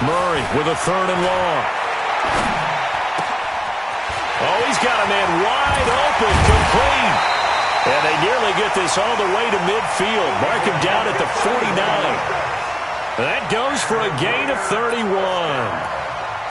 Murray with a 3rd and long. Oh, he's got a man wide open, complete. And they nearly get this all the way to midfield. Mark him down at the 49. That goes for a gain of 31.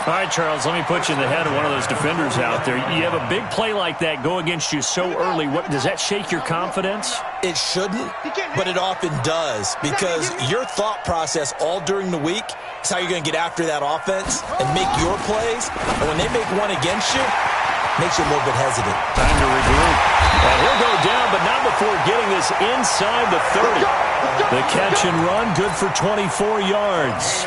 All right, Charles, let me put you in the head of one of those defenders out there. You have a big play like that go against you so early. Does that shake your confidence? It shouldn't, but it often does, because your thought process all during the week is how you're going to get after that offense and make your plays. And when they make one against you, it makes you a little bit hesitant. Time to regroup. And he'll go down, but not before getting this inside the 30. The catch and run, good for 24 yards.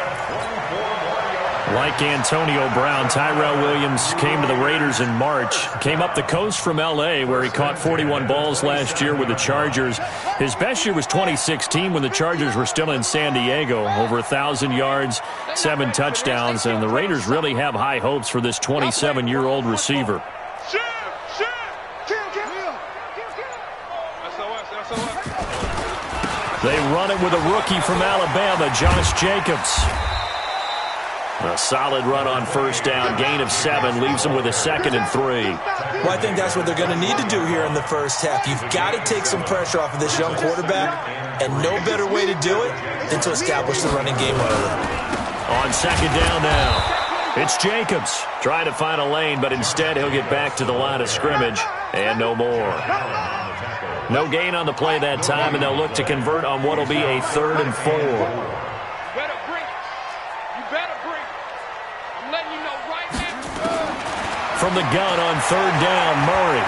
Like Antonio Brown, Tyrell Williams came to the Raiders in March. Came up the coast from L.A., where he caught 41 balls last year with the Chargers. His best year was 2016 when the Chargers were still in San Diego. Over 1,000 yards, 7 touchdowns, and the Raiders really have high hopes for this 27-year-old receiver. They run it with a rookie from Alabama, Josh Jacobs. A solid run on 1st down, gain of 7, leaves him with a 2nd and 3. Well, I think that's what they're going to need to do here in the first half. You've got to take some pressure off of this young quarterback, and no better way to do it than to establish the running game early. On 2nd down now, it's Jacobs trying to find a lane, but instead he'll get back to the line of scrimmage, and no more. No gain on the play that time, and they'll look to convert on what will be a 3rd and 4. From the gun on 3rd down, Murray.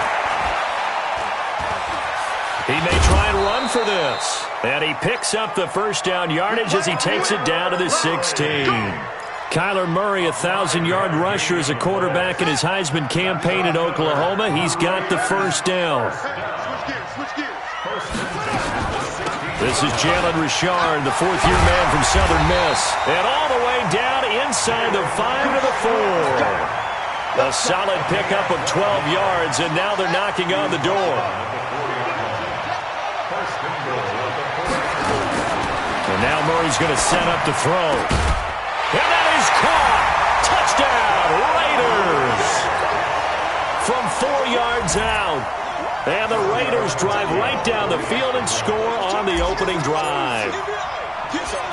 He may try and run for this. And he picks up the 1st down yardage as he takes it down to the 16. Kyler Murray, 1,000-yard rusher as a quarterback in his Heisman campaign in Oklahoma. He's got the 1st down. This is Jalen Richard, the 4th-year man from Southern Miss. And all the way down inside the 5 to the 4. A solid pickup of 12 yards, and now they're knocking on the door. And now Murray's going to set up to throw. And that is caught. Touchdown, Raiders! From 4 yards out. And the Raiders drive right down the field and score on the opening drive.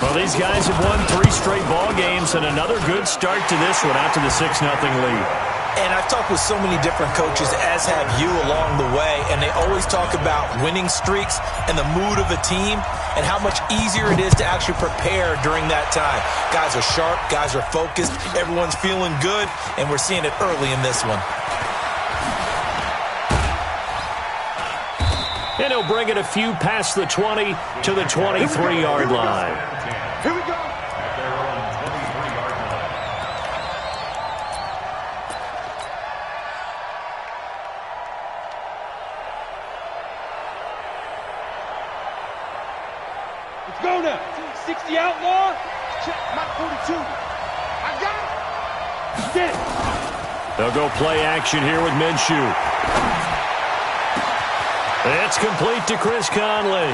Well, these guys have won 3 straight ball games, and another good start to this one out to the 6-0 lead. And I've talked with so many different coaches, as have you, along the way, and they always talk about winning streaks and the mood of a team and how much easier it is to actually prepare during that time. Guys are sharp, guys are focused, everyone's feeling good, and we're seeing it early in this one. And he'll bring it a few past the 20 to the 23-yard line. Here we go. Let's go now. 60 outlaw. Check my 42. I got it. Get it. They'll go play action here with Minshew. It's complete to Chris Conley.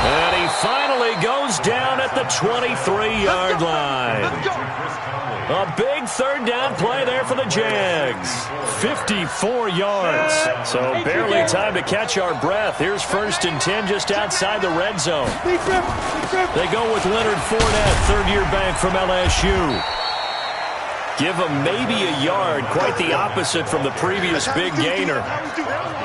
And he finally goes down at the 23-yard line. A big 3rd down play there for the Jags. 54 yards. So barely time to catch our breath. Here's 1st and 10 just outside the red zone. They go with Leonard Fournette, 3rd-year back from LSU. Give him maybe a yard, quite the opposite from the previous big gainer.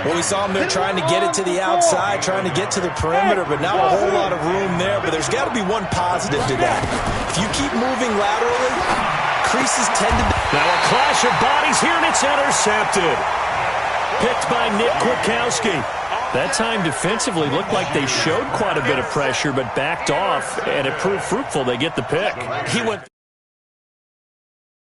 Well, we saw him there trying to get it to the outside, trying to get to the perimeter, but not a whole lot of room there. But there's got to be one positive to that. If you keep moving laterally, creases tend to... Now a clash of bodies here, and it's intercepted. Picked by Nick Kwiatkowski. That time defensively looked like they showed quite a bit of pressure, but backed off, and it proved fruitful. They get the pick. He went...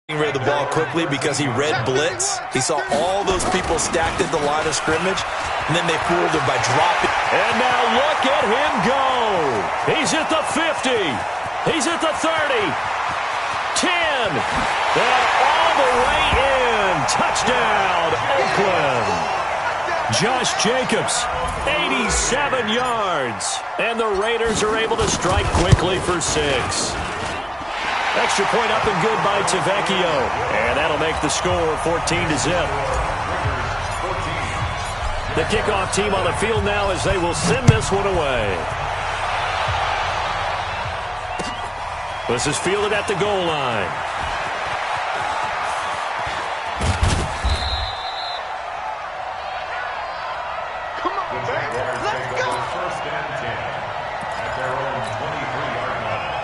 rid of the ball quickly because he read blitz. He saw all those people stacked at the line of scrimmage, and then they fooled him by dropping. And now look at him go. He's at the 50. He's at the 30. 10. And all the way in. Touchdown, Oakland. Josh Jacobs, 87 yards. And the Raiders are able to strike quickly for 6. Extra point up and good by Tavecchio. And that'll make the score 14-0. The kickoff team on the field now as they will send this one away. This is fielded at the goal line. Come on, baby. Let's go. First and 10 at their own 23-yard line.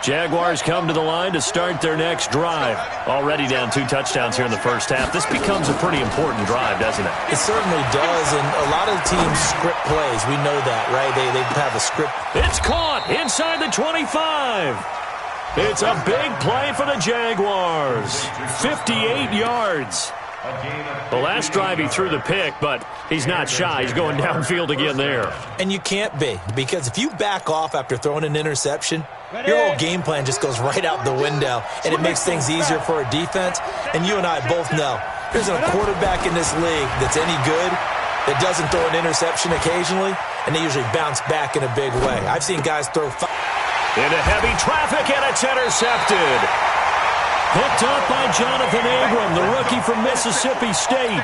Jaguars come to the line to start their next drive. Already down 2 touchdowns here in the first half. This becomes a pretty important drive, doesn't it? It certainly does, and a lot of teams script plays. We know that, right? They have a script. It's caught inside the 25. It's a big play for the Jaguars. 58 yards. The last drive he threw the pick, but he's not shy. He's going downfield again there. And you can't be, because if you back off after throwing an interception, your whole game plan just goes right out the window, and it makes things easier for a defense. And you and I both know there's a quarterback in this league that's any good that doesn't throw an interception occasionally, and they usually bounce back in a big way. I've seen guys throw into heavy traffic, and it's intercepted. Picked up by Jonathan Abram, the rookie from Mississippi State.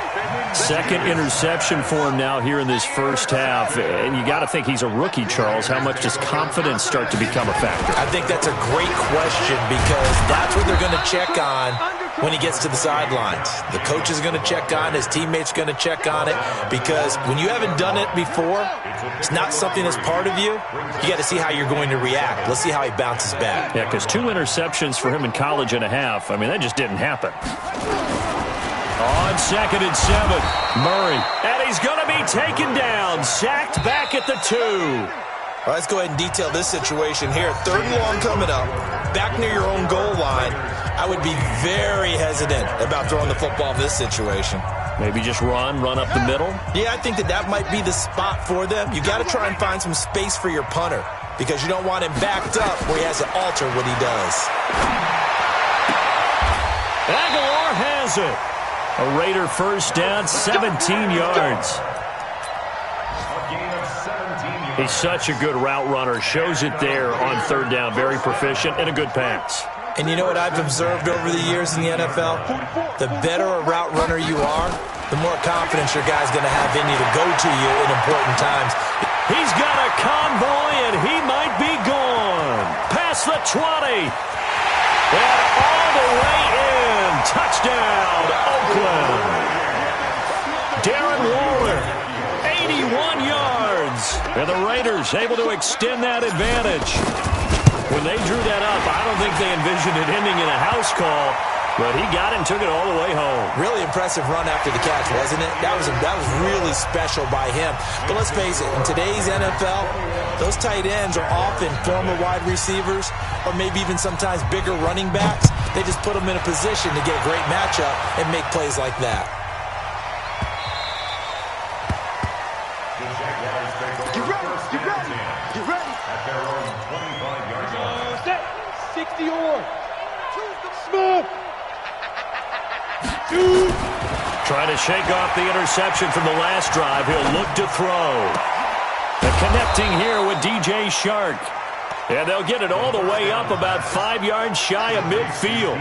Second interception for him now here in this first half. And you got to think he's a rookie, Charles. How much does confidence start to become a factor? I think that's a great question, because that's what they're going to check on when he gets to the sidelines. The coach is going to check on, his teammates are going to check on it, because when you haven't done it before, it's not something that's part of you. You got to see how you're going to react. Let's see how he bounces back. Yeah, because 2 interceptions for him in college and a half. I mean, that just didn't happen. On 2nd and 7, Murray. And he's going to be taken down, sacked back at the 2. All right, let's go ahead and detail this situation here. 3rd and long coming up, back near your own goal line. I would be very hesitant about throwing the football in this situation. Maybe just run up the middle? Yeah, I think that might be the spot for them. You got to try and find some space for your punter, because you don't want him backed up where he has to alter what he does. Aguilar has it. A Raider first down, 17 yards. He's such a good route runner. Shows it there on 3rd down. Very proficient and a good pass. And you know what I've observed over the years in the NFL? The better a route runner you are, the more confidence your guy's going to have in you to go to you in important times. He's got a convoy, and he might be gone. Past the 20. And all the way in. Touchdown, Oakland. Darren Waller, 81 yards. And the Raiders able to extend that advantage. When they drew that up, I don't think they envisioned it ending in a house call, but he got it and took it all the way home. Really impressive run after the catch, wasn't it? That was really special by him. But let's face it, in today's NFL, those tight ends are often former wide receivers, or maybe even sometimes bigger running backs. They just put them in a position to get a great matchup and make plays like that. Get ready. At their own 25-yard line. Set. 60 on. Smith. Trying to shake off the interception from the last drive. He'll look to throw. And connecting here with DJ Shark. And they'll get it all the way up about 5 yards shy of midfield.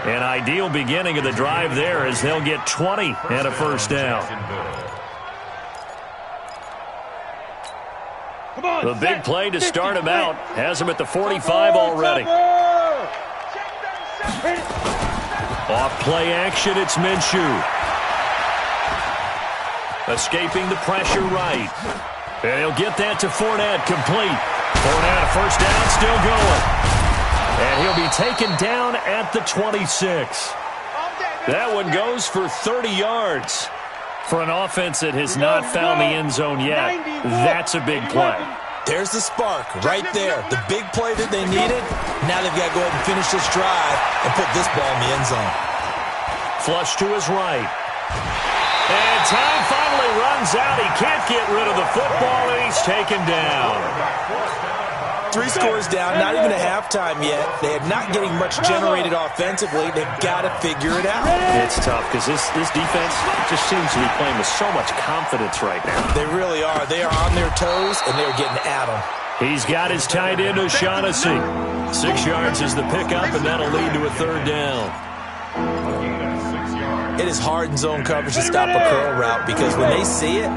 An ideal beginning of the drive there, as they'll get 20 and a first down. The big play to start him out has him at the 45 already. Off play action, it's Minshew. Escaping the pressure right. And he'll get that to Fournette, complete. Fournette, a first down, still going. And he'll be taken down at the 26. That one goes for 30 yards. For an offense that has not found the end zone yet, that's a big play. There's the spark right there. The big play that they needed. Now they've got to go ahead and finish this drive and put this ball in the end zone. Flush to his right. And time finally runs out. He can't get rid of the football, and he's taken down. 3 scores down, not even a halftime yet. They're not getting much generated offensively. They've got to figure it out. It's tough because this defense just seems to be playing with so much confidence right now. They really are. They are on their toes, and they're getting at them. He's got his tight end, O'Shaughnessy. 6 yards is the pickup, and that'll lead to a 3rd down. It is hard in zone coverage to stop a curl route because when they see it,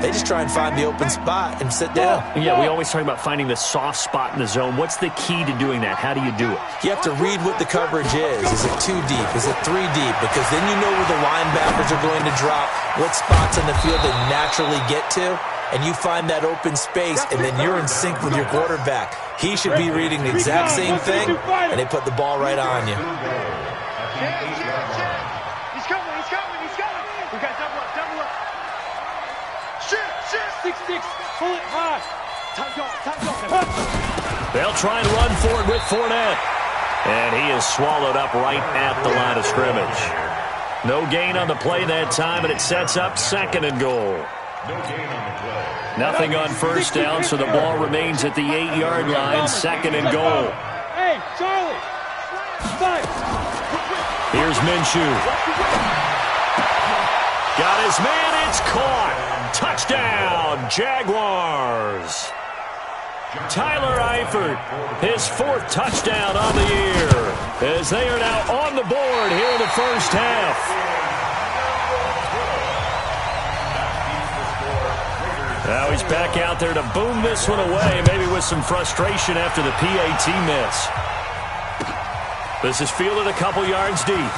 they just try and find the open spot and sit down. Yeah, we always talk about finding the soft spot in the zone. What's the key to doing that? How do you do it? You have to read what the coverage is. Is it 2 deep? Is it 3 deep? Because then you know where the linebackers are going to drop, what spots in the field they naturally get to, and you find that open space, and then you're in sync with your quarterback. He should be reading the exact same thing, and they put the ball right on you. They'll try and run for it with Fournette. And he is swallowed up right at the line of scrimmage. No gain on the play that time, and it sets up 2nd and goal. Nothing on 1st down, so the ball remains at the 8-yard line, 2nd and goal. Hey, Charlie! Here's Minshew. Got his man, it's caught. Touchdown, Jaguars. Tyler Eifert, his 4th touchdown on the year, as they are now on the board here in the first half. Now he's back out there to boom this one away, maybe with some frustration after the PAT miss. This is fielded a couple yards deep.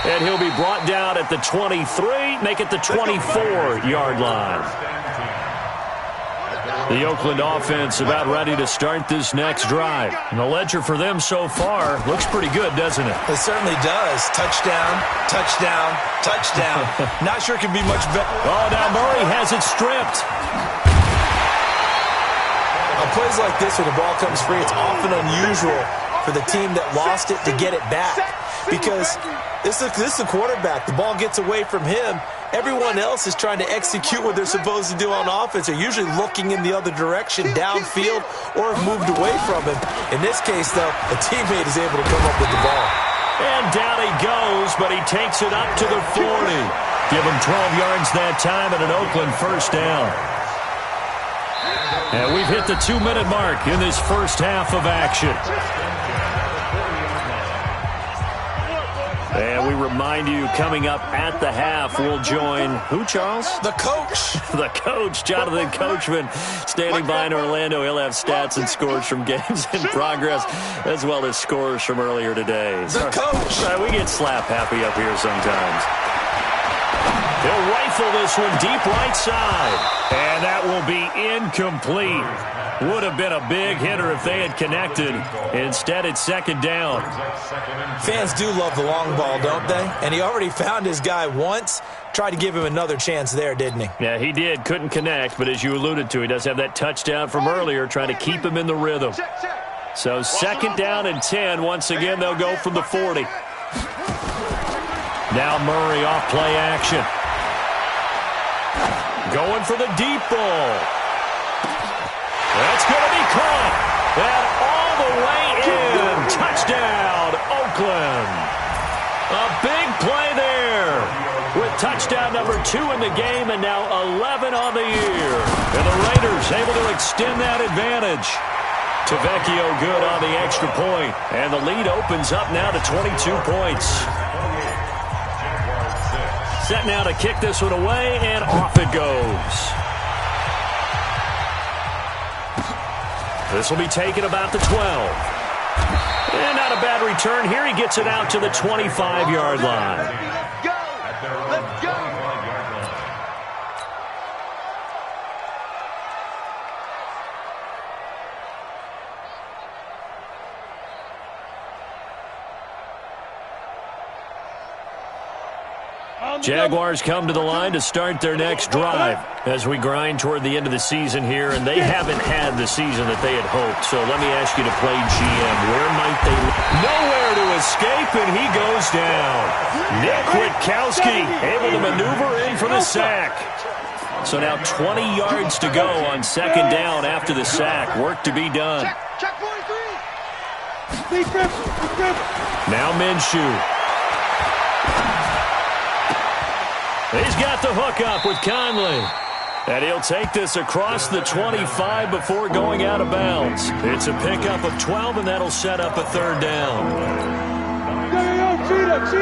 And he'll be brought down at the 23, make it the 24-yard line. The Oakland offense about ready to start this next drive. And the ledger for them so far looks pretty good, doesn't it? It certainly does. Touchdown, touchdown, touchdown. Not sure it can be much better. Oh, now Murray has it stripped. On plays like this where the ball comes free, it's often unusual for the team that lost it to get it back. Because this is the quarterback. The ball gets away from him. Everyone else is trying to execute what they're supposed to do on offense. They're usually looking in the other direction, downfield, or have moved away from him. In this case, though, a teammate is able to come up with the ball. And down he goes, but he takes it up to the 40. Give him 12 yards that time and an Oakland 1st down. And we've hit the 2-minute mark in this first half of action. And we remind you, coming up at the half, we'll join who, Charles? The coach. The coach, Jonathan Coachman, standing by in Orlando. He'll have stats and scores from games in progress, as well as scores from earlier today. The coach. We get slap happy up here sometimes. He'll rifle this one deep right side. And that will be incomplete. Would have been a big hitter if they had connected. Instead, it's 2nd down. Fans do love the long ball, don't they? And he already found his guy once. Tried to give him another chance there, didn't he? Yeah, he did. Couldn't connect, but as you alluded to, he does have that touchdown from earlier, trying to keep him in the rhythm. So 2nd down and 10. Once again, they'll go from the 40. Now Murray off play action. Going for the deep ball. That's going to be caught. And all the way in. Touchdown, Oakland. A big play there. With touchdown number 2 in the game and now 11 on the year. And the Raiders able to extend that advantage. Tavecchio good on the extra point. And the lead opens up now to 22 points. Set now to kick this one away, and off it goes. This will be taken about the 12. And not a bad return here. He gets it out to the 25-yard line. Let's go! Jaguars come to the line to start their next drive as we grind toward the end of the season here, and they haven't had the season that they had hoped. So let me ask you to play GM. Where might they nowhere to escape, and he goes down. Nick Witkowski able to maneuver in for the sack. So now 20 yards to go on second down after the sack. Work to be done. Check 43. Now Minshew. He's got the hook up with Conley. And he'll take this across the 25 before going out of bounds. It's a pickup of 12, and that'll set up a third down.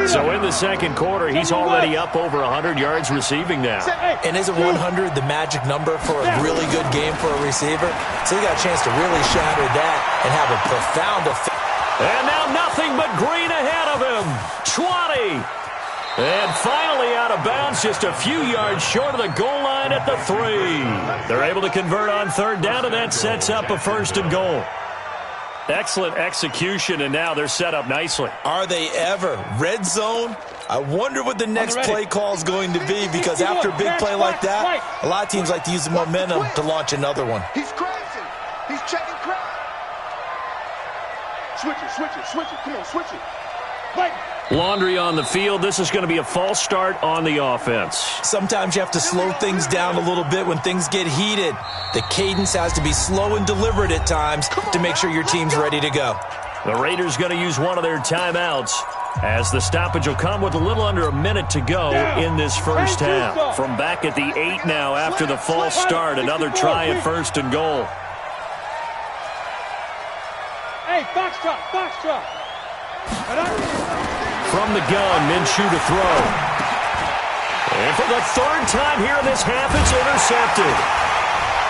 So in the second quarter, he's already up over 100 yards receiving now. And isn't 100 the magic number for a really good game for a receiver? So he got a chance to really shatter that and have a profound effect. And now nothing but green ahead of him. 20. And finally out of bounds, just a few yards short of the goal line at the 3. They're able to convert on third down, and that sets up a first and goal. Excellent execution, and now they're set up nicely. Are they ever? Red zone? I wonder what the next play call is going to be, because after a big play like that, a lot of teams like to use the momentum to launch another one. He's crazy. He's checking crowd. Switch it. Come on, switch it. Right. Laundry on the field. This is going to be a false start on the offense. Sometimes you have to slow things down a little bit when things get heated. The cadence has to be slow and deliberate at times to make sure your team's ready to go. The Raiders going to use one of their timeouts, as the stoppage will come with a little under a minute to go in this first half. From back at the 8 now after the false start, another try at first and goal. Hey, box drop. From the gun, Minshew to throw. And for the third time here in this half, it's intercepted.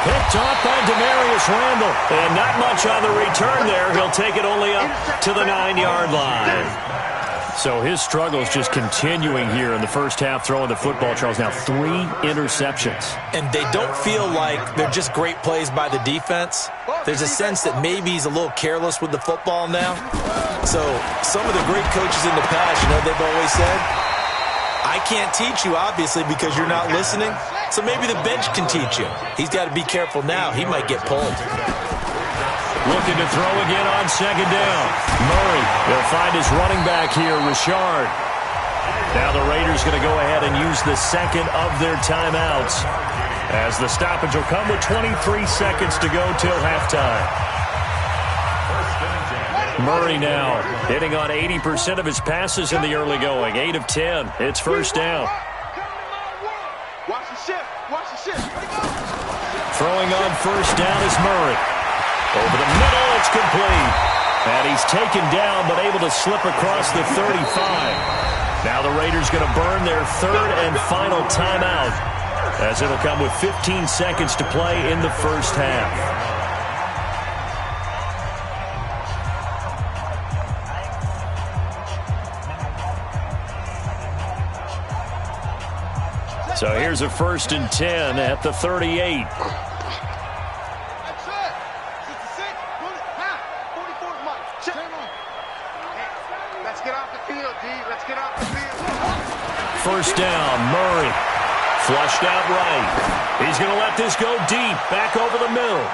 Picked off by Demarius Randall. And not much on the return there. He'll take it only up to the 9-yard line. So his struggles just continuing here in the first half, throwing the football, Charles. Now 3 interceptions. And they don't feel like they're just great plays by the defense. There's a sense that maybe he's a little careless with the football now. So some of the great coaches in the past, you know, they've always said, I can't teach you, obviously, because you're not listening. So maybe the bench can teach you. He's got to be careful now. He might get pulled. Looking to throw again on second down. Murray will find his running back here, Richard. Now the Raiders going to go ahead and use the second of their timeouts, as the stoppage will come with 23 seconds to go till halftime. Murray now hitting on 80% of his passes in the early going. 8 of 10. It's first down. Watch the shift. Throwing on first down is Murray. Over the middle, it's complete. And he's taken down, but able to slip across the 35. Now the Raiders going to burn their third and final timeout, as it'll come with 15 seconds to play in the first half. So here's a 1st and 10 at the 38. First down, Murray. Flushed out right. He's going to let this go deep, back over the middle.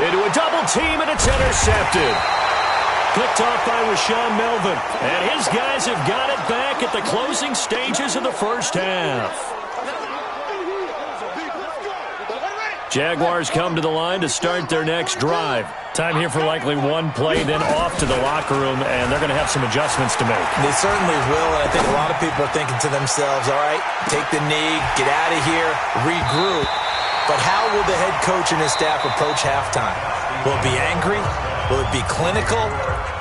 Into a double team, and it's intercepted. Picked off by Rashawn Melvin. And his guys have got it back at the closing stages of the first half. Jaguars come to the line to start their next drive. Time here for likely one play, then off to the locker room, and they're going to have some adjustments to make. They certainly will, and I think a lot of people are thinking to themselves, all right, take the knee, get out of here, regroup. But how will the head coach and his staff approach halftime? Will it be angry? Will it be clinical?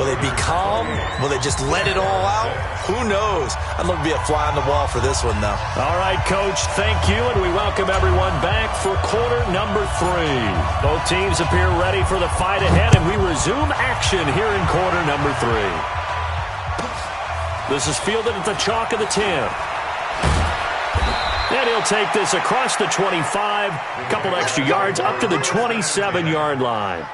Will they be calm? Will they just let it all out? Who knows? I'd love to be a fly on the wall for this one, though. All right, Coach, thank you, and we welcome everyone back for quarter number 3. Both teams appear ready for the fight ahead, and we resume action here in quarter number 3. This is fielded at the chalk of the 10. And he'll take this across the 25, a couple extra yards up to the 27-yard line.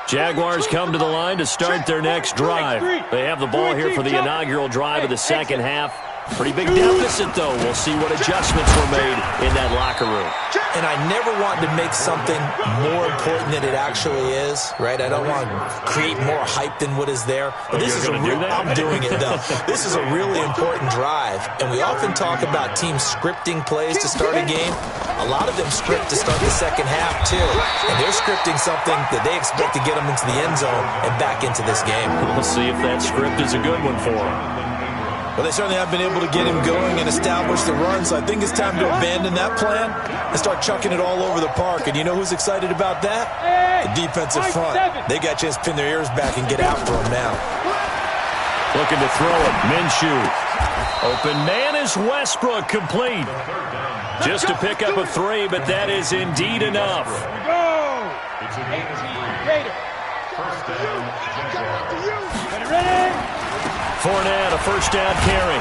Jaguars come to the line to start their next drive. They have the ball here for the inaugural drive of the second half. Pretty big deficit, though. We'll see what adjustments were made in that locker room. And I never want to make something more important than it actually is, right? I don't want to create more hype than what is there. But this is a real, I'm doing it, though. This is a really important drive. And we often talk about teams scripting plays to start a game. A lot of them script to start the second half, too. And they're scripting something that they expect to get them into the end zone and back into this game. We'll see if that script is a good one for them. Well, they certainly have been able to get him going and establish the run, so I think it's time to abandon that plan and start chucking it all over the park. And you know who's excited about that? The defensive front. They got a chance to pin their ears back and get after him now. Looking to throw it. Minshew. Open man is Westbrook, complete. Just to pick up a 3, but that is indeed enough. Go! 18, Gator. First down. Ready? Fournette, a first down carry.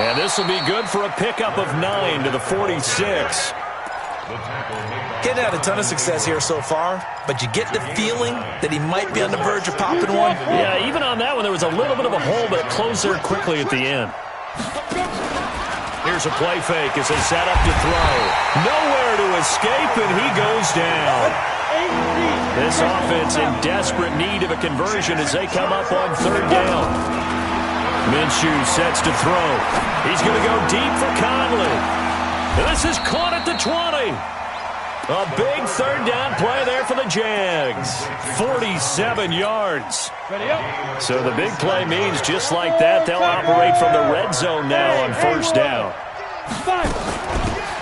And this will be good for a pickup of 9 to the 46. Getting had a ton of success here so far, but you get the feeling that he might be on the verge of popping one. Yeah, even on that one, there was a little bit of a hole, but it closed there quickly at the end. Here's a play fake as they set up to throw. Nowhere to escape, and he goes down. This offense in desperate need of a conversion as they come up on third down. Minshew sets to throw. He's going to go deep for Conley. This is caught at the 20. A big third down play there for the Jags. 47 yards. So the big play means just like that, they'll operate from the red zone now on first down.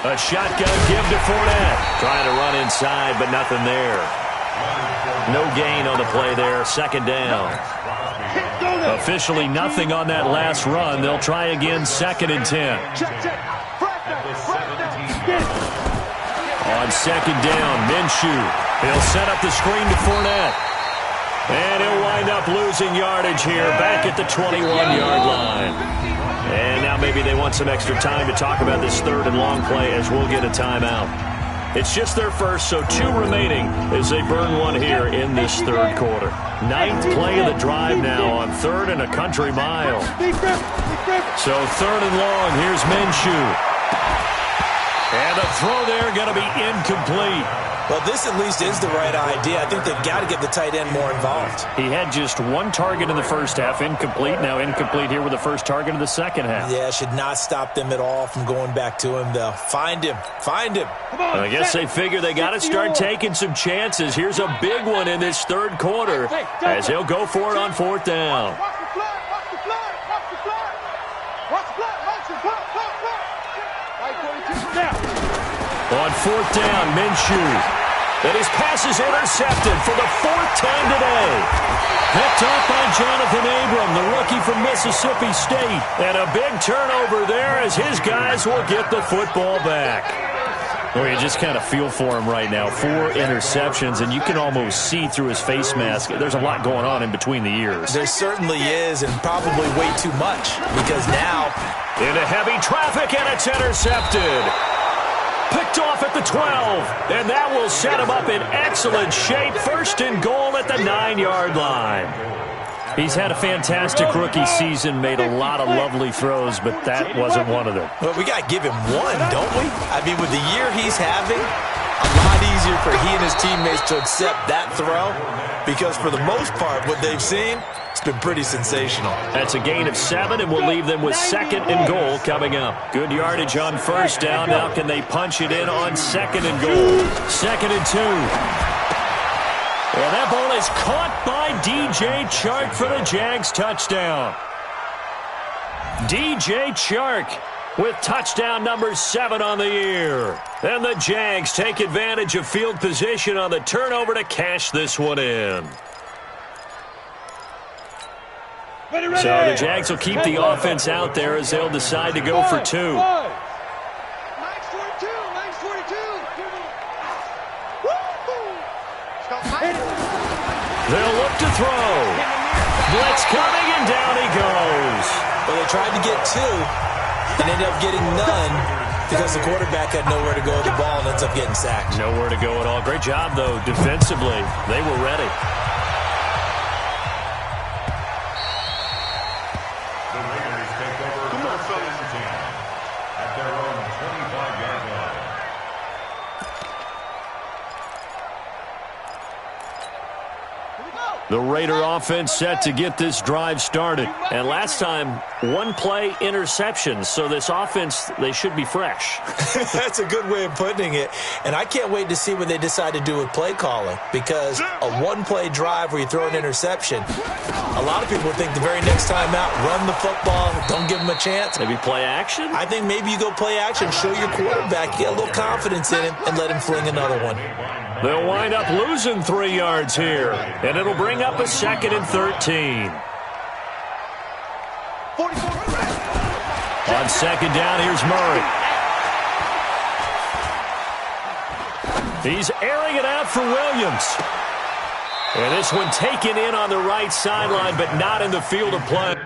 A shotgun give to Fournette. Trying to run inside, but nothing there. No gain on the play there. Second down. Officially nothing on that last run. They'll try again, 2nd and 10. On second down, Minshew. He'll set up the screen to Fournette. And he'll wind up losing yardage here back at the 21-yard line. And now maybe they want some extra time to talk about this third and long play as we'll get a timeout. It's just their first, so 2 remaining as they burn one here in this third quarter. 9th play of the drive now on 3rd and a country mile. So 3rd and long, here's Minshew. And a throw there going to be incomplete. Well, this at least is the right idea. I think they've got to get the tight end more involved. He had just 1 target in the first half, incomplete. Now incomplete here with the first target of the second half. Yeah, should not stop them at all from going back to him, though. Find him. Find him. I guess they figure they got to start taking some chances. Here's a big one in this third quarter as he'll go for it on 4th down. On 4th down, Minshew. And his pass is intercepted for the 4th time today. Picked up by Jonathan Abram, the rookie from Mississippi State. And a big turnover there as his guys will get the football back. Well, you just kind of feel for him right now. 4 interceptions, and you can almost see through his face mask. There's a lot going on in between the ears. There certainly is, and probably way too much, because now... Into heavy traffic, and it's intercepted. Picked off at the 12, and that will set him up in excellent shape. 1st and goal at the 9-yard line. He's had a fantastic rookie season, made a lot of lovely throws, but that wasn't one of them. Well, we got to give him one, don't we? I mean, with the year he's having, a lot easier for he and his teammates to accept that throw, because for the most part, what they've seen, it's been pretty sensational. That's a gain of 7, and we'll leave them with 2nd and goal coming up. Good yardage on 1st down. Now can they punch it in on 2nd and goal? 2nd and 2. And that ball is caught by DJ Chark for the Jags touchdown. DJ Chark with touchdown number 7 on the year. And the Jags take advantage of field position on the turnover to cash this one in. So the Jags will keep the offense out there as they'll decide to go for 2. They'll look to throw. Blitz coming, and down he goes. Well, they tried to get 2 and ended up getting none because the quarterback had nowhere to go with the ball and ends up getting sacked. Nowhere to go at all. Great job, though, defensively. They were ready. Come on, fellas. The Raider offense set to get this drive started. And last time, one-play interceptions. So this offense, they should be fresh. That's a good way of putting it. And I can't wait to see what they decide to do with play calling. Because a one-play drive where you throw an interception, a lot of people think the very next time out, run the football, don't give them a chance. Maybe play action? I think maybe you go play action, show your quarterback, get a little confidence in him, and let him fling another one. They'll wind up losing 3 yards here, and it'll bring up a 2nd and 13. On 2nd down, here's Murray. He's airing it out for Williams. And this one taken in on the right sideline, but not in the field of play.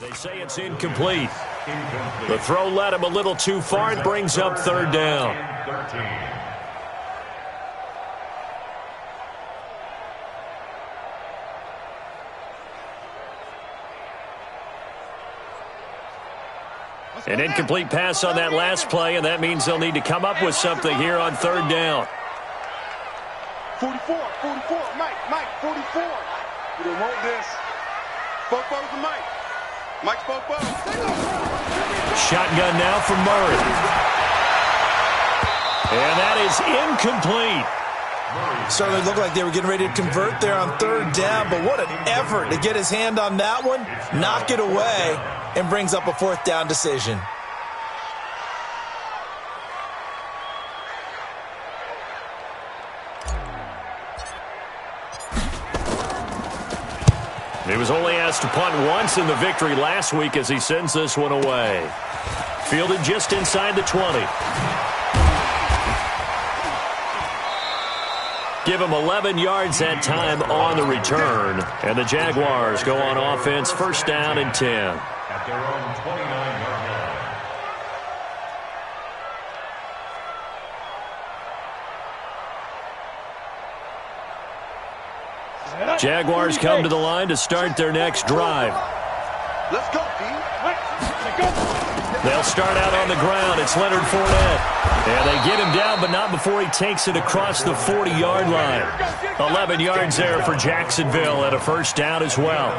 They say it's incomplete. The throw led him a little too far. It brings up 3rd down. An incomplete pass on that last play, and that means they'll need to come up with something here on 3rd down. 44, Mike, 44. We don't want this. Bobo's the Mike. Mike's Bobo. Shotgun now for Murray. And that is incomplete. Certainly looked like they were getting ready to convert there on 3rd down, but what an effort to get his hand on that one, knock it away, and brings up a 4th down decision. He was only asked to punt once in the victory last week as he sends this one away. Fielded just inside the 20. Give him 11 yards that time on the return. And the Jaguars go on offense, 1st down and 10. At their own 29-yard line. Jaguars come to the line to start their next drive. Let's go, D. They'll start out on the ground. It's Leonard Fournette. And they get him down, but not before he takes it across the 40-yard line. 11 yards there for Jacksonville and a 1st down as well.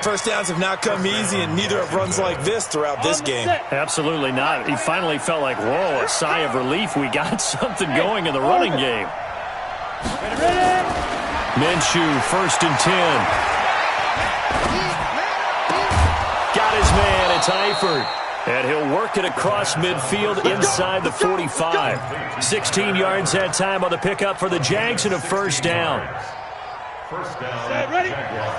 1st downs have not come easy, and neither have runs like this throughout this game. Absolutely not. He finally felt like, whoa, a sigh of relief. We got something going in the running game. Minshew, 1st and 10. Got his man. It's Eifert. And he'll work it across midfield inside the 45. 16 yards that time on the pickup for the Jags and a 1st down.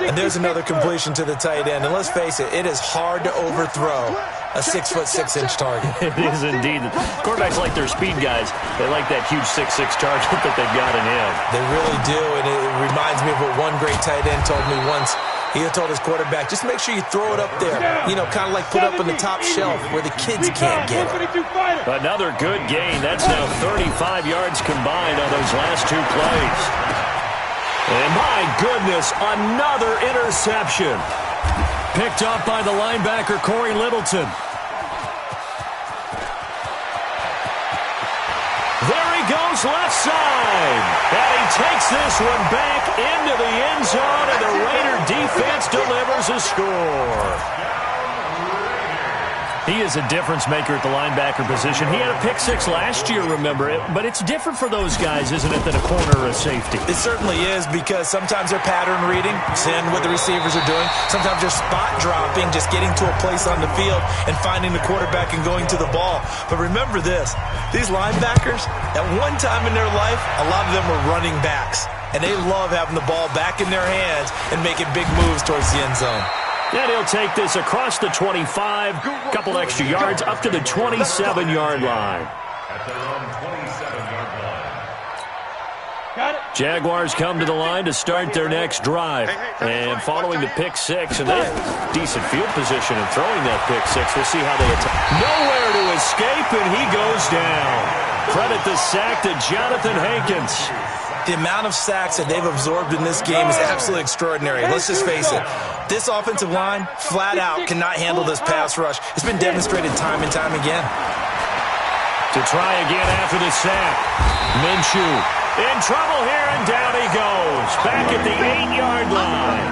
And there's another completion to the tight end. And let's face it, it is hard to overthrow a 6'6" target. It is indeed. Quarterbacks like their speed guys. They like that huge 6'6" target that they've got in him. They really do, and it reminds me of what one great tight end told me once. He told his quarterback, just make sure you throw it up there. You know, kind of like put up on the top shelf where the kids can't get it. Another good gain. That's now 35 yards combined on those last 2 plays. And my goodness, another interception. Picked up by the linebacker, Corey Littleton. There he goes, left side. And he takes this one back into the end zone, and the Raider defense delivers a score. He is a difference maker at the linebacker position. He had a pick six last year, remember it, but it's different for those guys, isn't it, than a corner or a safety? It certainly is, because sometimes they're pattern reading, seeing what the receivers are doing. Sometimes they're spot dropping, just getting to a place on the field and finding the quarterback and going to the ball. But remember this, these linebackers, at one time in their life, a lot of them were running backs, and they love having the ball back in their hands and making big moves towards the end zone. And he'll take this across the 25, couple extra yards, up to the 27-yard line. At their own 27-yard line. Got it. Jaguars come to the line to start their next drive. And following the pick six, and they have decent field position in throwing that pick six. We'll see how they attack. Nowhere to escape, and he goes down. Credit the sack to Jonathan Hankins. The amount of sacks that they've absorbed in this game is absolutely extraordinary. Let's just face it. This offensive line, flat out, cannot handle this pass rush. It's been demonstrated time and time again. To try again after the sack. Minshew in trouble here, and down he goes. Back at the 8-yard line.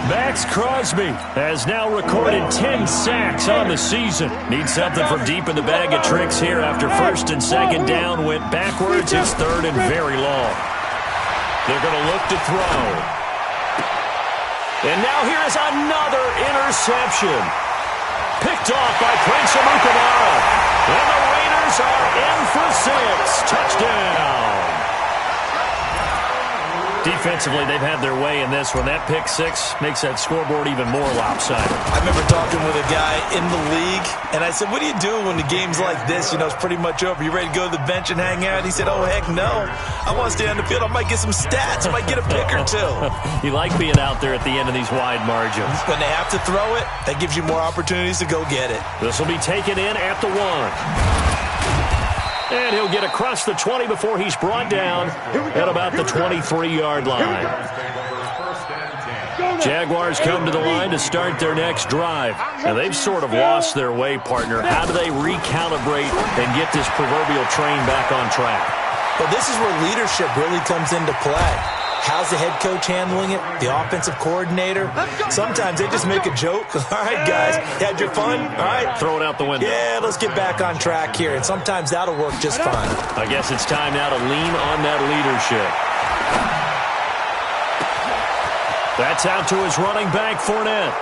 Max Crosby has now recorded 10 sacks on the season. Needs something from deep in the bag of tricks here after first and second down went backwards. It's third and very long. They're going to look to throw. And now here is another interception. Picked off by Prince Amukamara. And the Raiders are in for 6. Touchdown. Defensively, they've had their way in this one. That pick six makes that scoreboard even more lopsided. I remember talking with a guy in the league, and I said, what do you do when the game's like this? You know, it's pretty much over. You ready to go to the bench and hang out? He said, oh, heck no. I want to stay on the field. I might get some stats. I might get a pick or two. You like being out there at the end of these wide margins. When they have to throw it, that gives you more opportunities to go get it. This will be taken in at the 1. And he'll get across the 20 before he's brought down at about the 23-yard line. Jaguars come to the line to start their next drive. Now, they've sort of lost their way, partner. How do they recalibrate and get this proverbial train back on track? Well, this is where leadership really comes into play. How's the head coach handling it? The offensive coordinator? Sometimes they just make a joke. All right, guys, had your fun? All right. Throw it out the window. Yeah, let's get back on track here. And sometimes that'll work just fine. I guess it's time now to lean on that leadership. That's out to his running back, Fournette.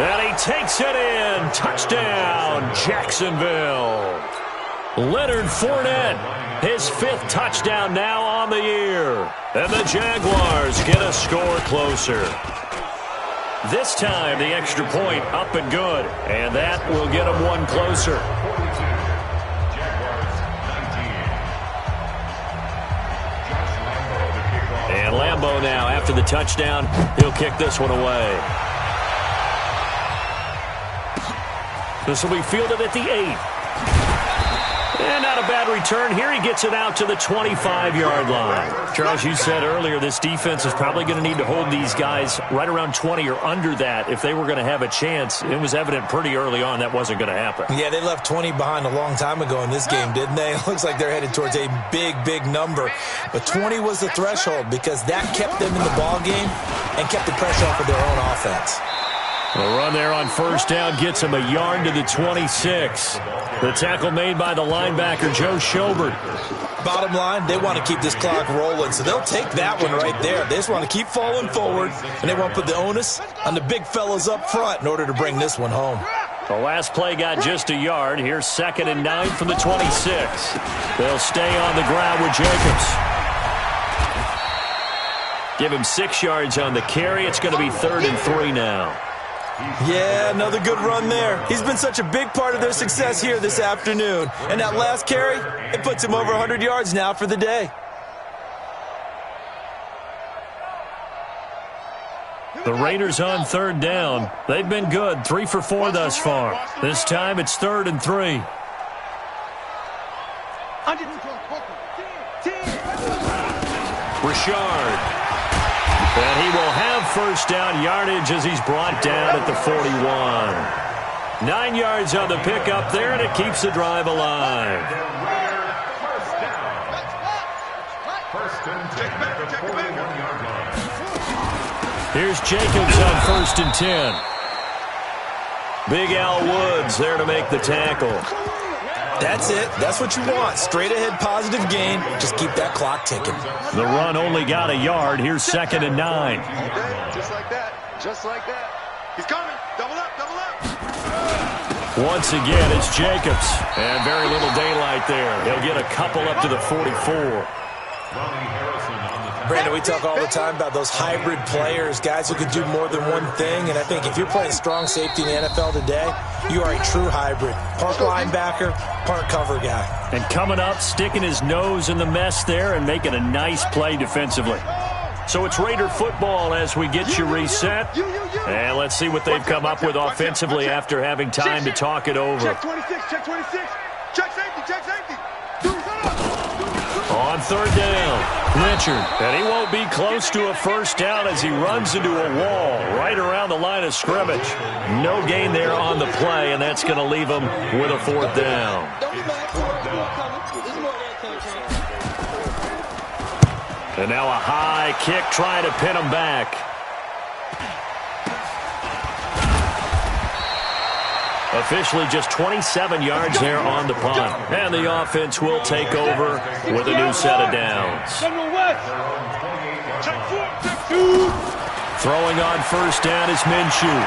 And he takes it in. Touchdown, Jacksonville. Leonard Fournette, his 5th touchdown now on the year. And the Jaguars get a score closer. This time, the extra point up and good. And that will get them one closer. And Lambeau now, after the touchdown, he'll kick this one away. This will be fielded at the 8. And not a bad return. Here he gets it out to the 25-yard line. Charles, you said earlier this defense is probably going to need to hold these guys right around 20 or under that if they were going to have a chance. It was evident pretty early on that wasn't going to happen. Yeah, they left 20 behind a long time ago in this game, didn't they? It looks like they're headed towards a big, big number. But 20 was the threshold because that kept them in the ball game and kept the pressure off of their own offense. The run there on first down gets him a yard to the 26. The tackle made by the linebacker, Joe Schobert. Bottom line, they want to keep this clock rolling, so they'll take that one right there. They just want to keep falling forward, and they want to put the onus on the big fellas up front in order to bring this one home. The last play got just a yard. Here's 2nd and 9 from the 26. They'll stay on the ground with Jacobs. Give him 6 yards on the carry. It's going to be 3rd and 3 now. Yeah, another good run there. He's been such a big part of their success here this afternoon. And that last carry, it puts him over 100 yards now for the day. The Raiders on 3rd down. They've been good, 3 for 4 thus far. This time it's 3rd and 3. Richard. And he will have first down yardage as he's brought down at the 41. 9 yards on the pickup there, and it keeps the drive alive. First and 10 at the 41-yard line. Here's Jacobs on 1st and 10. Big Al Woods there to make the tackle. That's it. That's what you want. Straight ahead positive gain. Just keep that clock ticking. The run only got a yard. Here's 2nd and 9. Just like that. Just like that. He's coming. Double up. Double up. Once again, it's Jacobs. And very little daylight there. He'll get a couple up to the 44. Brandon, we talk all the time about those hybrid players, guys who can do more than one thing. And I think if you're playing strong safety in the NFL today, you are a true hybrid. Part linebacker, part cover guy. And coming up, sticking his nose in the mess there and making a nice play defensively. So it's Raider football as we get you reset. And let's see what they've come up with offensively after having time to talk it over. Check 26, check 26. Check safety, check safety. On 3rd down, Richard. And he won't be close to a first down as he runs into a wall right around the line of scrimmage. No gain there on the play, and that's going to leave him with a 4th down. And now a high kick trying to pin him back. Officially just 27 yards there on the punt. And the offense will take over with a new set of downs. Throwing on 1st down is Minshew.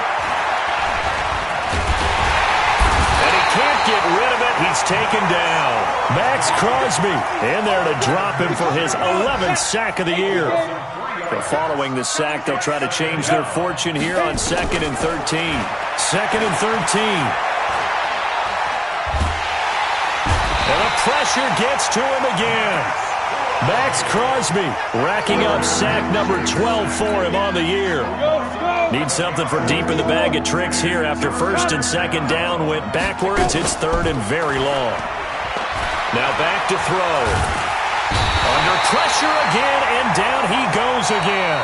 And he can't get rid of it. He's taken down. Max Crosby in there to drop him for his 11th sack of the year. But following the sack, they'll try to change their fortune here on 2nd and 13. 2nd and 13. And the pressure gets to him again. Max Crosby racking up sack number 12 for him on the year. Need something for deep in the bag of tricks here after 1st and 2nd down went backwards. It's 3rd and very long. Now back to throw. Under pressure again, and down he goes again.